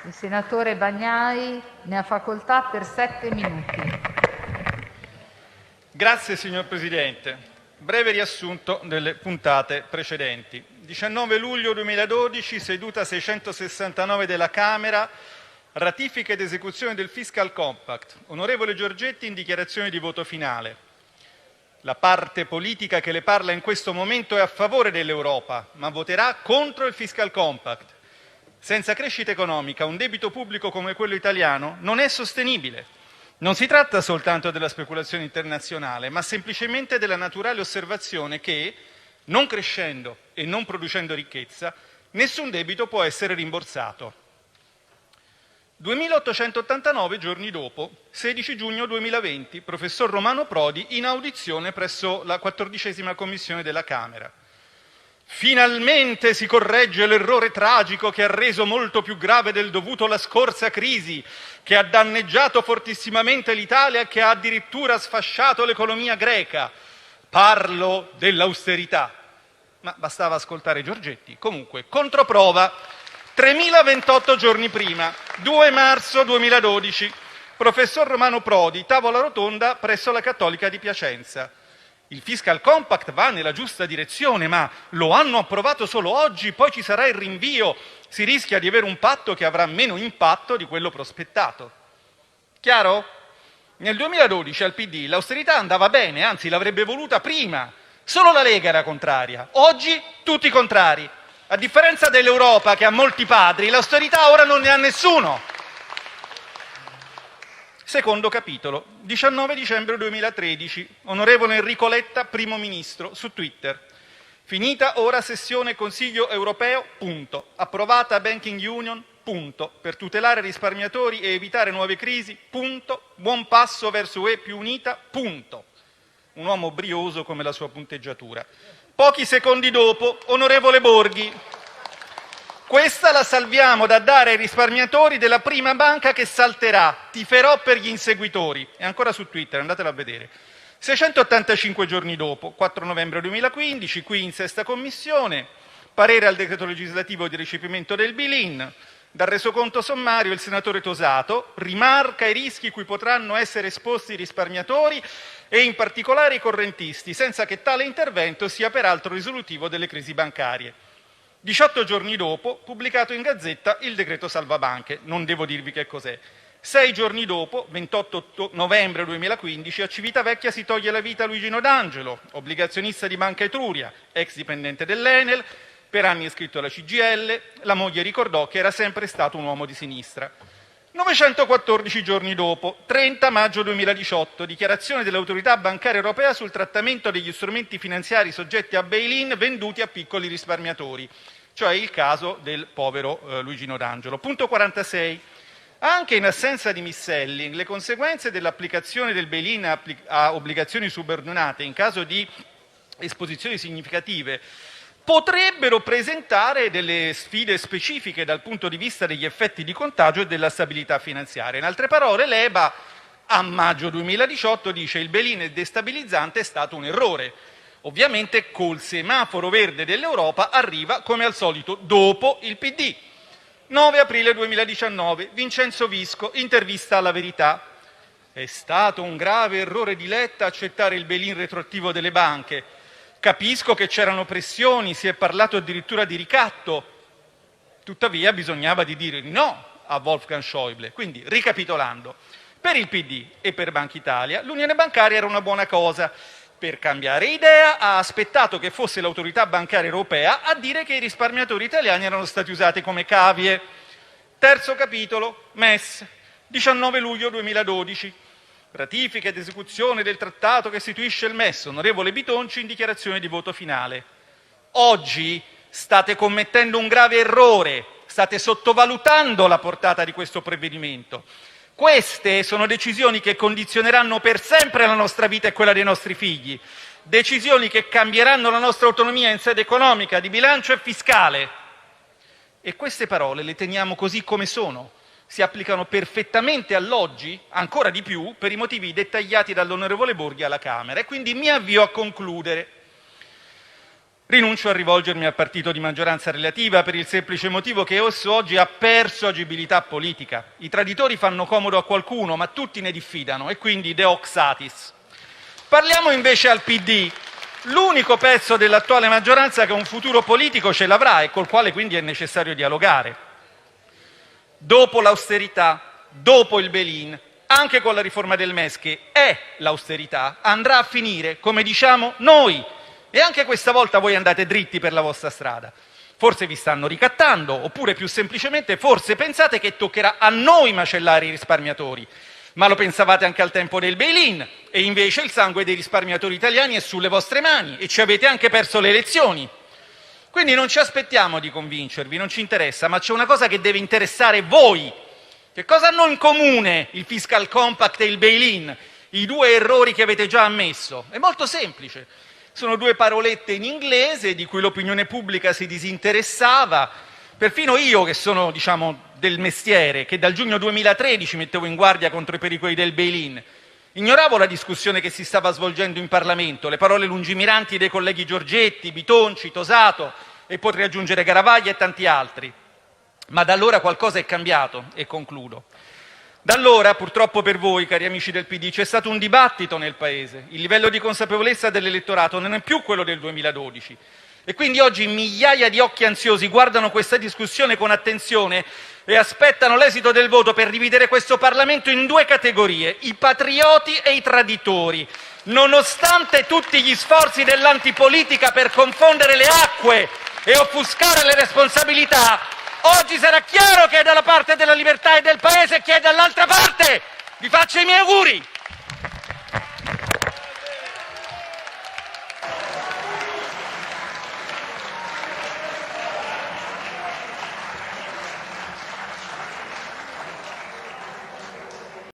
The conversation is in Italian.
Il senatore Bagnai ne ha facoltà per 7 minuti. Grazie, signor Presidente. Breve riassunto delle puntate precedenti. 19 luglio 2012, seduta 669 della Camera, ratifica ed esecuzione del Fiscal Compact. Onorevole Giorgetti in dichiarazione di voto finale. La parte politica che le parla in questo momento è a favore dell'Europa, ma voterà contro il Fiscal Compact. Senza crescita economica, un debito pubblico come quello italiano non è sostenibile. Non si tratta soltanto della speculazione internazionale, ma semplicemente della naturale osservazione che, non crescendo e non producendo ricchezza, nessun debito può essere rimborsato. 2889 giorni dopo, 16 giugno 2020, professor Romano Prodi in audizione presso la 14ª Commissione della Camera. Finalmente si corregge l'errore tragico che ha reso molto più grave del dovuto la scorsa crisi, che ha danneggiato fortissimamente l'Italia e che ha addirittura sfasciato l'economia greca. Parlo dell'austerità. Ma bastava ascoltare Giorgetti. Comunque, controprova. 3028 giorni prima, 2 marzo 2012, professor Romano Prodi, tavola rotonda presso la Cattolica di Piacenza. Il Fiscal Compact va nella giusta direzione, ma lo hanno approvato solo oggi, poi ci sarà il rinvio. Si rischia di avere un patto che avrà meno impatto di quello prospettato. Chiaro? Nel 2012 al PD l'austerità andava bene, anzi l'avrebbe voluta prima. Solo la Lega era contraria. Oggi tutti contrari. A differenza dell'Europa, che ha molti padri, l'austerità ora non ne ha nessuno. Secondo capitolo, 19 dicembre 2013, onorevole Enrico Letta, primo ministro, su Twitter. Finita ora sessione Consiglio europeo, punto. Approvata Banking Union, punto. Per tutelare risparmiatori e evitare nuove crisi, punto. Buon passo verso UE più unita, punto. Un uomo brioso come la sua punteggiatura. Pochi secondi dopo, onorevole Borghi, questa la salviamo da dare ai risparmiatori della prima banca che salterà. Tiferò per gli inseguitori. È ancora su Twitter, andatela a vedere. 685 giorni dopo, 4 novembre 2015, qui in sesta commissione, parere al decreto legislativo di recepimento del Bail-in. Dal resoconto sommario il senatore Tosato rimarca i rischi cui potranno essere esposti i risparmiatori e in particolare i correntisti, senza che tale intervento sia peraltro risolutivo delle crisi bancarie. 18 giorni dopo, pubblicato in Gazzetta il decreto salvabanche, non devo dirvi che cos'è. 6 giorni dopo, 28 novembre 2015, a Civitavecchia si toglie la vita Luigino D'Angelo, obbligazionista di Banca Etruria, ex dipendente dell'Enel, per anni iscritto alla CGIL. La moglie ricordò che era sempre stato un uomo di sinistra. 914 giorni dopo, 30 maggio 2018, dichiarazione dell'Autorità Bancaria Europea sul trattamento degli strumenti finanziari soggetti a bail-in venduti a piccoli risparmiatori, cioè il caso del povero Luigino D'Angelo. Punto 46. Anche in assenza di mis-selling, le conseguenze dell'applicazione del bail-in a obbligazioni subordinate in caso di esposizioni significative potrebbero presentare delle sfide specifiche dal punto di vista degli effetti di contagio e della stabilità finanziaria. In altre parole, l'EBA a maggio 2018 dice il bail-in è destabilizzante, è stato un errore. Ovviamente col semaforo verde dell'Europa arriva, come al solito, dopo il PD. 9 aprile 2019, Vincenzo Visco, intervista alla Verità. È stato un grave errore di Letta accettare il bail-in retroattivo delle banche. Capisco che c'erano pressioni, si è parlato addirittura di ricatto, tuttavia bisognava di dire no a Wolfgang Schäuble. Quindi, ricapitolando, per il PD e per Banca Italia l'unione bancaria era una buona cosa. Per cambiare idea ha aspettato che fosse l'autorità bancaria europea a dire che i risparmiatori italiani erano stati usati come cavie. Terzo capitolo, MES, 19 luglio 2012. Ratifica ed esecuzione del trattato che istituisce il MES. Onorevole Bitonci in dichiarazione di voto finale. Oggi state commettendo un grave errore, state sottovalutando la portata di questo provvedimento. Queste sono decisioni che condizioneranno per sempre la nostra vita e quella dei nostri figli, decisioni che cambieranno la nostra autonomia in sede economica, di bilancio e fiscale. E queste parole le teniamo così come sono. Si applicano perfettamente all'oggi, ancora di più, per i motivi dettagliati dall'onorevole Borghi alla Camera. E quindi mi avvio a concludere. Rinuncio a rivolgermi al partito di maggioranza relativa per il semplice motivo che esso oggi ha perso agibilità politica. I traditori fanno comodo a qualcuno, ma tutti ne diffidano e quindi de hoc satis. Parliamo invece al PD, l'unico pezzo dell'attuale maggioranza che un futuro politico ce l'avrà e col quale quindi è necessario dialogare. Dopo l'austerità, dopo il bail-in, anche con la riforma del MES, che è l'austerità, andrà a finire come diciamo noi. E anche questa volta voi andate dritti per la vostra strada. Forse vi stanno ricattando, oppure più semplicemente forse pensate che toccherà a noi macellare i risparmiatori. Ma lo pensavate anche al tempo del bail-in e invece il sangue dei risparmiatori italiani è sulle vostre mani e ci avete anche perso le elezioni. Quindi non ci aspettiamo di convincervi, non ci interessa, ma c'è una cosa che deve interessare voi. Che cosa hanno in comune il fiscal compact e il bail-in? I due errori che avete già ammesso? È molto semplice. Sono due parolette in inglese di cui l'opinione pubblica si disinteressava. Perfino io, che sono, del mestiere, che dal giugno 2013 mettevo in guardia contro i pericoli del bail-in, ignoravo la discussione che si stava svolgendo in Parlamento, le parole lungimiranti dei colleghi Giorgetti, Bitonci, Tosato e potrei aggiungere Garavaglia e tanti altri. Ma da allora qualcosa è cambiato e concludo. Da allora, purtroppo per voi, cari amici del PD, c'è stato un dibattito nel Paese. Il livello di consapevolezza dell'elettorato non è più quello del 2012 e quindi oggi migliaia di occhi ansiosi guardano questa discussione con attenzione e aspettano l'esito del voto per dividere questo Parlamento in due categorie, i patrioti e i traditori. Nonostante tutti gli sforzi dell'antipolitica per confondere le acque e offuscare le responsabilità, oggi sarà chiaro chi è dalla parte della libertà e del Paese e chi è dall'altra parte. Vi faccio i miei auguri.